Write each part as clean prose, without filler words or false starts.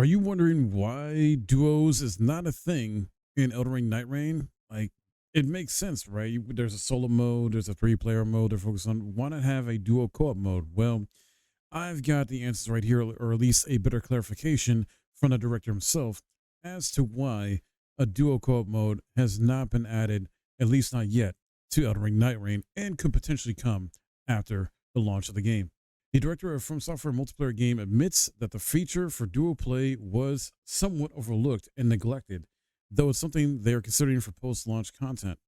Are you wondering why duos is not a thing in Elden Ring Nightreign? Like, it makes sense, right? There's a solo mode, there's a three-player mode they're focused on. Why not have a duo co-op mode? Well, I've got the answers right here, or at least a better clarification from the director himself as to why a duo co-op mode has not been added, at least not yet, to Elden Ring Nightreign and could potentially come after the launch of the game. The director of From Software multiplayer game admits that the feature for duo play was somewhat overlooked and neglected, though it's something they are considering for post-launch content.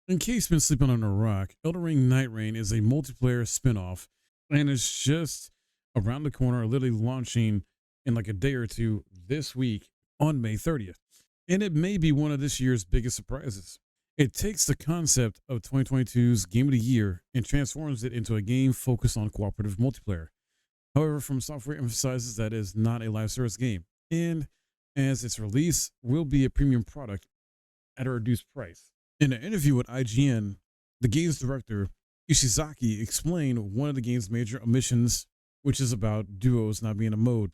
In case you've been sleeping on a rock, Elden Ring Nightreign is a multiplayer spin-off, and it's just around the corner, literally launching in like a day or two this week on May 30th. And it may be one of this year's biggest surprises. It takes the concept of 2022's Game of the Year and transforms it into a game focused on cooperative multiplayer. However, From Software emphasizes that it is not a live service game, and as its release will be a premium product at a reduced price. In an interview with IGN, the game's director, Ishizaki, explained one of the game's major omissions, which is about duos not being a mode.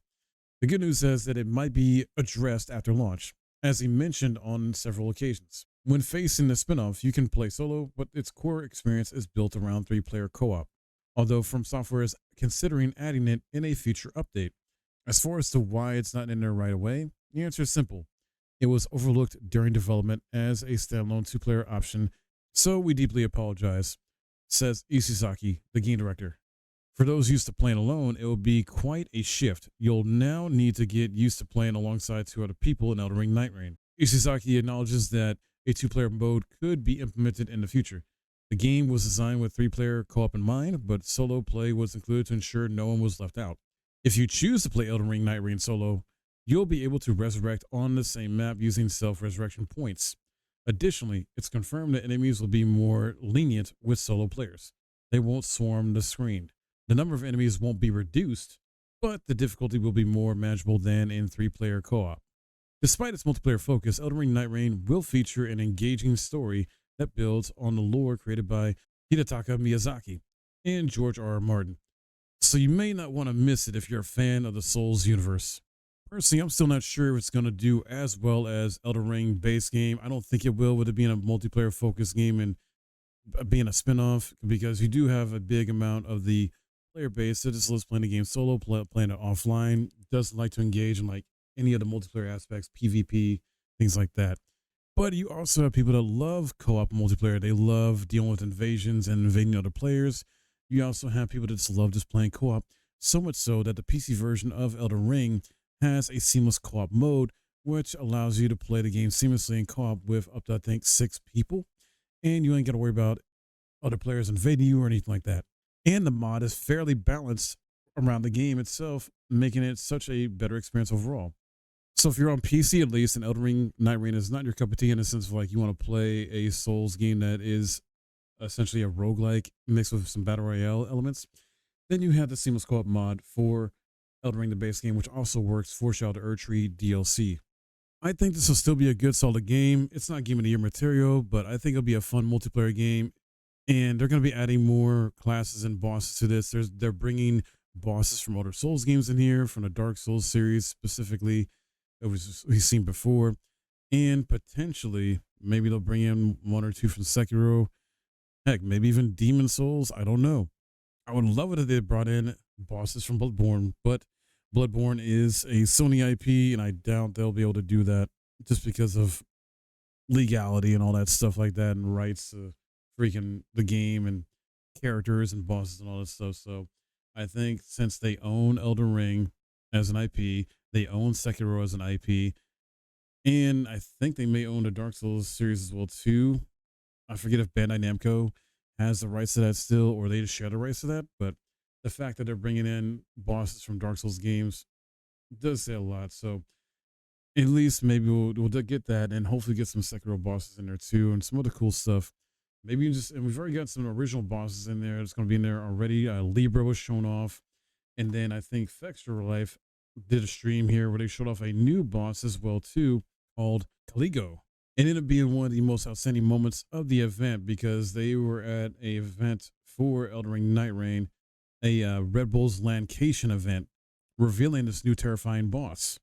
The good news is that it might be addressed after launch, as he mentioned on several occasions. When facing the spin-off, you can play solo, but its core experience is built around three-player co-op, although From Software is considering adding it in a future update. As far as to why it's not in there right away, the answer is simple. It was overlooked during development as a standalone two-player option, so we deeply apologize, says Ishizaki, the game director. For those used to playing alone, it will be quite a shift. You'll now need to get used to playing alongside two other people in Elden Ring Nightreign. Ishizaki acknowledges that a two-player mode could be implemented in the future. The game was designed with three-player co-op in mind, but solo play was included to ensure no one was left out. If you choose to play Elden Ring Nightreign solo, you'll be able to resurrect on the same map using self-resurrection points. Additionally, it's confirmed that enemies will be more lenient with solo players. They won't swarm the screen. The number of enemies won't be reduced, but the difficulty will be more manageable than in three-player co-op. Despite its multiplayer focus, Elden Ring Nightreign will feature an engaging story that builds on the lore created by Hidetaka Miyazaki and George R. R. Martin. So you may not want to miss it if you're a fan of the Souls universe. Personally, I'm still not sure if it's going to do as well as Elden Ring base game. I don't think it will, with it being a multiplayer focused game and being a spin-off, because you do have a big amount of the player base that just loves playing the game solo, playing it offline, doesn't like to engage in like any of the multiplayer aspects, PvP, things like that. But you also have people that love co-op multiplayer. They love dealing with invasions and invading other players. You also have people that just love just playing co-op, so much so that the PC version of Elden Ring has a seamless co-op mode, which allows you to play the game seamlessly in co-op with up to, I think, 6 people. And you ain't got to worry about other players invading you or anything like that. And the mod is fairly balanced around the game itself, making it such a better experience overall. So if you're on PC at least, and Elden Ring Nightreign is not your cup of tea in the sense of like you want to play a Souls game that is essentially a roguelike mixed with some battle royale elements, then you have the seamless co-op mod for Elden Ring the base game, which also works for Shadow of the Erdtree DLC. I think this will still be a good solid game. It's not Game of the Year material, but I think it'll be a fun multiplayer game. And they're going to be adding more classes and bosses to this. They're bringing bosses from other Souls games in here, from the Dark Souls series specifically, that we've seen before. And potentially, maybe they'll bring in one or two from Sekiro. Heck, maybe even Demon Souls. I don't know. I would love it if they brought in bosses from Bloodborne, but Bloodborne is a Sony IP, and I doubt they'll be able to do that just because of legality and all that stuff like that, and rights to freaking the game and characters and bosses and all that stuff. So I think since they own Elden Ring as an IP, they own Sekiro as an IP, and I think they may own the Dark Souls series as well too. I forget if Bandai Namco has the rights to that still, or they just share the rights to that. But the fact that they're bringing in bosses from Dark Souls games does say a lot. So at least maybe we'll get that, and hopefully get some Sekiro bosses in there too, and some other cool stuff. Maybe and we've already got some original bosses in there. It's going to be in there already. Libra was shown off, and then I think Fextra Life did a stream here where they showed off a new boss as well too, called Caligo. It ended up being one of the most outstanding moments of the event, because they were at an event for Elden Ring Nightreign, a Red Bull's Landcation event, revealing this new terrifying boss.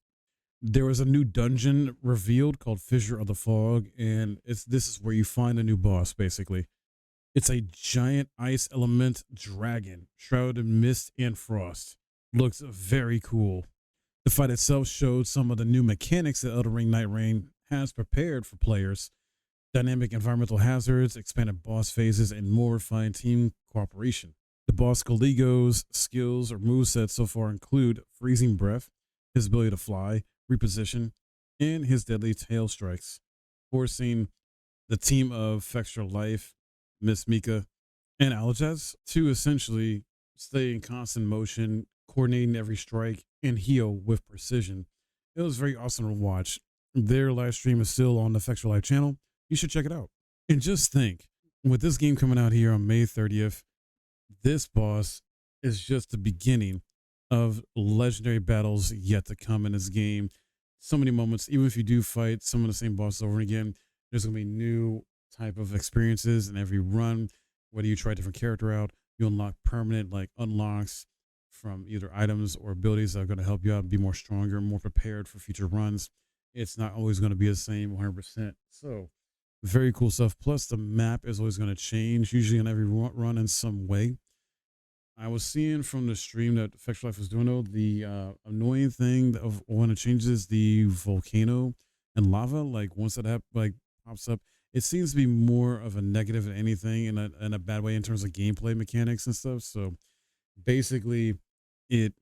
There was a new dungeon revealed called Fissure of the Fog, and this is where you find a new boss. Basically, it's a giant ice element dragon shrouded in mist and frost. Looks very cool. The fight itself showed some of the new mechanics that Elden Ring Nightreign has prepared for players: dynamic environmental hazards, expanded boss phases, and more refined team cooperation. The boss Caligo's skills or movesets so far include freezing breath, his ability to fly, reposition, and his deadly tail strikes, forcing the team of Fextra Life, Miss Mika, and Alajaz to essentially stay in constant motion, coordinating every strike and heal with precision. It was very awesome to watch. Their live stream is still on the Fextra Life channel. You should check it out. And just think, with this game coming out here on May 30th, this boss is just the beginning of legendary battles yet to come in this game. So many moments, even if you do fight some of the same bosses over and again, there's going to be new type of experiences in every run. Whether you try a different character out, you unlock permanent like unlocks from either items or abilities that are going to help you out be more stronger, more prepared for future runs. It's not always going to be the same 100%. So very cool stuff. Plus the map is always going to change, usually on every run in some way. I was seeing from the stream that Fextra Life was doing, though, the annoying thing of when it changes the volcano and lava, like once that pops up, it seems to be more of a negative than anything, in a bad way in terms of gameplay mechanics and stuff. So basically, it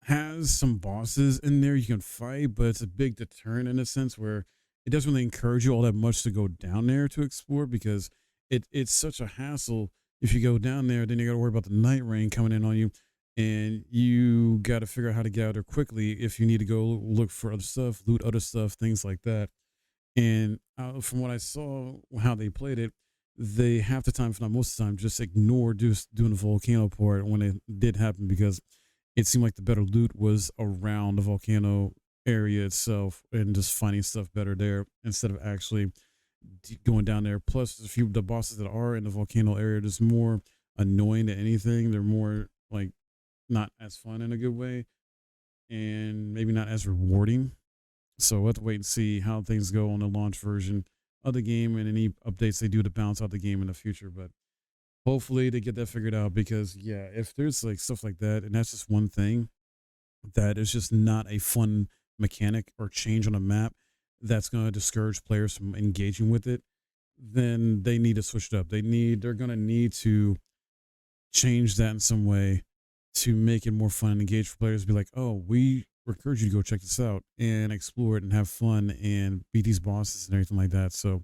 has some bosses in there you can fight, but it's a big deterrent in a sense where it doesn't really encourage you all that much to go down there to explore, because it's such a hassle. If you go down there, then you got to worry about the night rain coming in on you, and you got to figure out how to get out there quickly if you need to go look for other stuff, loot other stuff, things like that. And from what I saw, how they played it, they half the time, if not most of the time, just ignored just doing the volcano part when it did happen, because it seemed like the better loot was around the volcano area itself and just finding stuff better there instead of actually going down there. Plus, the bosses that are in the volcano area are just more annoying than anything. They're more like not as fun in a good way, and maybe not as rewarding. So we'll have to wait and see how things go on the launch version of the game and any updates they do to balance out the game in the future. But hopefully they get that figured out, because yeah, if there's like stuff like that, and that's just one thing that is just not a fun mechanic or change on a map that's going to discourage players from engaging with it, then they need to switch it up. They're going to need to change that in some way to make it more fun and engage for players. Be like, oh, we encourage you to go check this out and explore it and have fun and beat these bosses and everything like that. So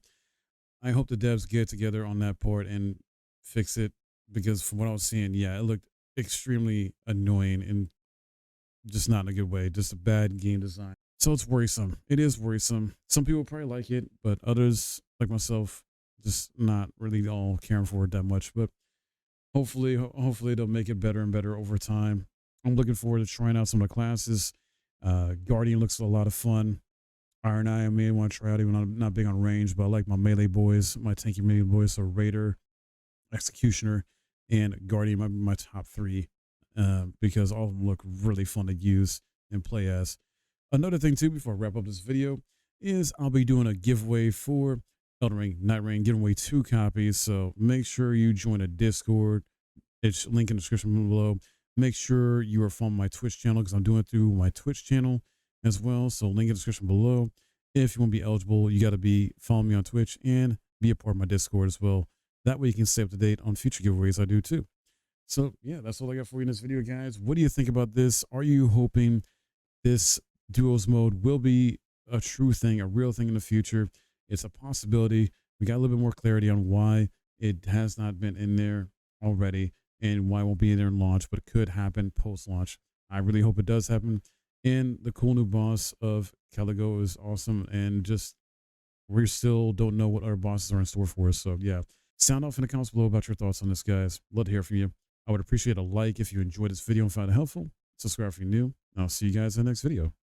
I hope the devs get together on that part and fix it, because from what I was seeing, yeah, it looked extremely annoying and just not in a good way, just a bad game design. So it's worrisome. It is worrisome. Some people probably like it, but others, like myself, just not really all caring for it that much. But hopefully they'll make it better and better over time. I'm looking forward to trying out some of the classes. Guardian looks a lot of fun. Iron Eye, I may want to try out, even though I'm not big on range, but I like my melee boys, my tanky melee boys. So Raider, Executioner, and Guardian might be my top three, because all of them look really fun to use and play as. Another thing too, before I wrap up this video, is I'll be doing a giveaway for Elden Ring Nightreign, giving away 2 copies. So make sure you join a Discord. It's link in the description below. Make sure you are following my Twitch channel, because I'm doing it through my Twitch channel as well. So link in the description below. If you want to be eligible, you got to be following me on Twitch and be a part of my Discord as well. That way you can stay up to date on future giveaways I do too. So yeah, that's all I got for you in this video, guys. What do you think about this? Are you hoping this duos mode will be a true thing, a real thing in the future? It's a possibility. We got a little bit more clarity on why it has not been in there already and why it won't be in there in launch, but it could happen post-launch. I really hope it does happen. And the cool new boss of Caligo is awesome, and just we still don't know what other bosses are in store for us. So yeah, sound off in the comments below about your thoughts on this, guys. Love to hear from you. I would appreciate a like if you enjoyed this video and found it helpful. Subscribe if you're new. I'll see you guys in the next video.